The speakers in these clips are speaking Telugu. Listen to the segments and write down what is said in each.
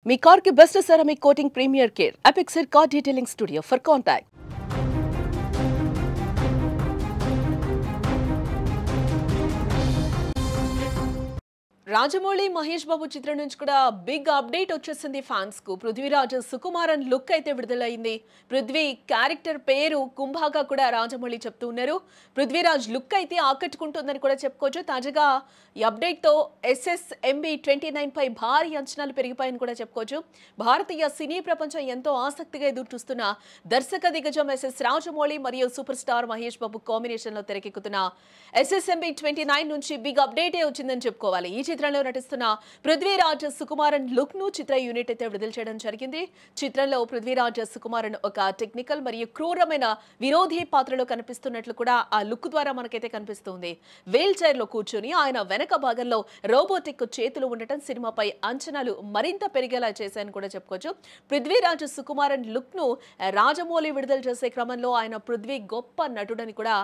మీ కార్ కి best ceramic coating premier care Apexer car detailing studio for contact. Rajamouli Mahesh Babu చిత్రం నుంచి కూడా బిగ్ అప్డేట్ వచ్చేసింది ఫ్యాన్స్ కు. పృథ్వీరాజ్ సుకుమారన్ లుక్ అయితే విడుదలైంది. పృథ్వీ క్యారెక్టర్ పేరు కుంభాగా కూడా రాజమౌళి చెప్తూ ఉన్నారు. పృథ్వీరాజ్ లుక్ అయితే ఆకట్టుకుంటుందని కూడా చెప్పుకోవచ్చు. తాజాగా ఈ అప్డేట్ తో SSMB29 పై భారీ అంచనాలు పెరిగిపోయాయని కూడా చెప్పుకోవచ్చు. భారతీయ సినీ ప్రపంచం ఎంతో ఆసక్తిగా ఎదురు చూస్తున్న దర్శక దిగ్గజం SS రాజమౌళి మరియు super star Mahesh Babu combination లో తెరకెక్కుతున్న SSMB29 నుంచి బిగ్ అప్డేటే వచ్చిందని చెప్పుకోవాలి. ఈ చిత్రంలో నటిస్తున్న పృథ్వీరాజ్ సుకుమారన్ లుక్ ను చిత్ర యూనిట్ అయితే విడుదల చేయడం జరిగింది. చిత్రంలో పృథ్వీరాజ్ సుకుమారన్ ఒక టెక్నికల్ మరియు క్రూరమైన విరోధి పాత్రలో కనిపిస్తున్నట్లు కూడా ఆ లుక్ ద్వారా మనకైతే కనిపిస్తుంది. వీల్ చైర్ లో కూర్చొని ఆయన వెనక భాగంలో రోబోటిక్ చేతులు ఉండటం సినిమాపై అంచనాలు మరింత పెరిగేలా చేశాయని కూడా చెప్పుకోవచ్చు. పృథ్వీరాజ్ సుకుమారన్ లుక్ ను రాజమౌళి విడుదల చేసే క్రమంలో ఆయన పృథ్వీ గొప్ప నటుడని కూడా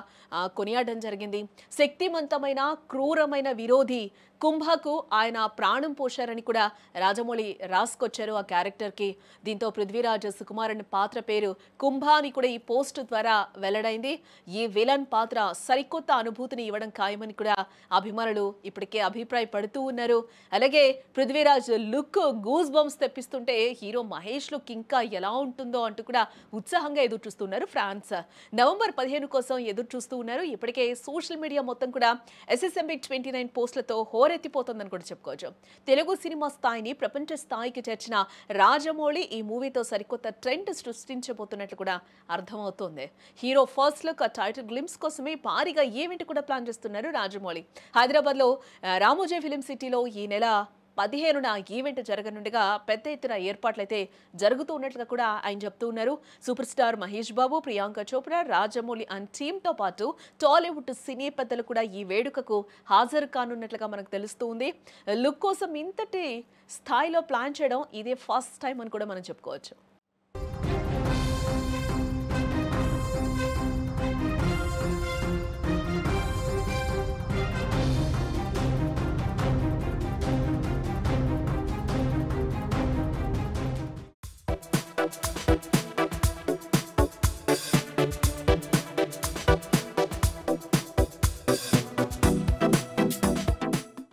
కొనియాడడం జరిగింది. శక్తివంతమైన క్రూరమైన విరోధి కుంభకు ఆయన ప్రాణం పోశారని కూడా రాజమౌళి రాసుకొచ్చారు ఆ క్యారెక్టర్ కి. దీంతో పృథ్వీరాజ్ సుకుమారన్ పాత్ర పేరు కుంభ అని కూడా ఈ పోస్ట్ ద్వారా వెల్లడైంది. ఈ విలన్ పాత్ర సరికొత్త అనుభూతిని ఇవ్వడం ఖాయమని కూడా అభిమానులు ఇప్పటికే అభిప్రాయపడుతూ ఉన్నారు. అలాగే పృథ్వీరాజ్ లుక్ గూస్ బంప్స్ తెప్పిస్తుంటే హీరో మహేష్ లుక్ ఇంకా ఎలా ఉంటుందో అంటూ కూడా ఉత్సాహంగా ఎదురు చూస్తున్నారు ఫ్యాన్స్. నవంబర్ 15 కోసం ఎదురు చూస్తూ ఉన్నారు. ఇప్పటికే సోషల్ మీడియా మొత్తం కూడా SSMB29 పోస్టులతో హోరెత్తిపోతుందని కూడా చెప్పుకోవచ్చు. తెలుగు సినిమా స్థాయిని ప్రపంచ స్థాయికి చేర్చిన రాజమౌళి ఈ మూవీతో సరికొత్త ట్రెండ్ సృష్టించబోతున్నట్లు కూడా అర్థమవుతోంది. Hero first look title glimpse కోసమే భారీగా ఈవెంట్ కూడా ప్లాన్ చేస్తున్నారు రాజమౌళి. హైదరాబాద్ లో రామోజీ ఫిలిం సిటీలో ఈ నెల 15న ఈవెంట్ జరగనుండగా పెద్ద ఎత్తున ఏర్పాట్లయితే జరుగుతూ ఉన్నట్లుగా కూడా ఆయన చెప్తూ ఉన్నారు. Super star Mahesh Babu, Priyanka Chopra, Rajamouli and team తో పాటు టాలీవుడ్ సినీ పెద్దలు కూడా ఈ వేడుకకు హాజరు కానున్నట్లుగా మనకు తెలుస్తూ ఉంది. లుక్ కోసం ఇంతటి స్థాయిలో ప్లాన్ చేయడం ఇదే ఫస్ట్ టైం అని కూడా మనం చెప్పుకోవచ్చు.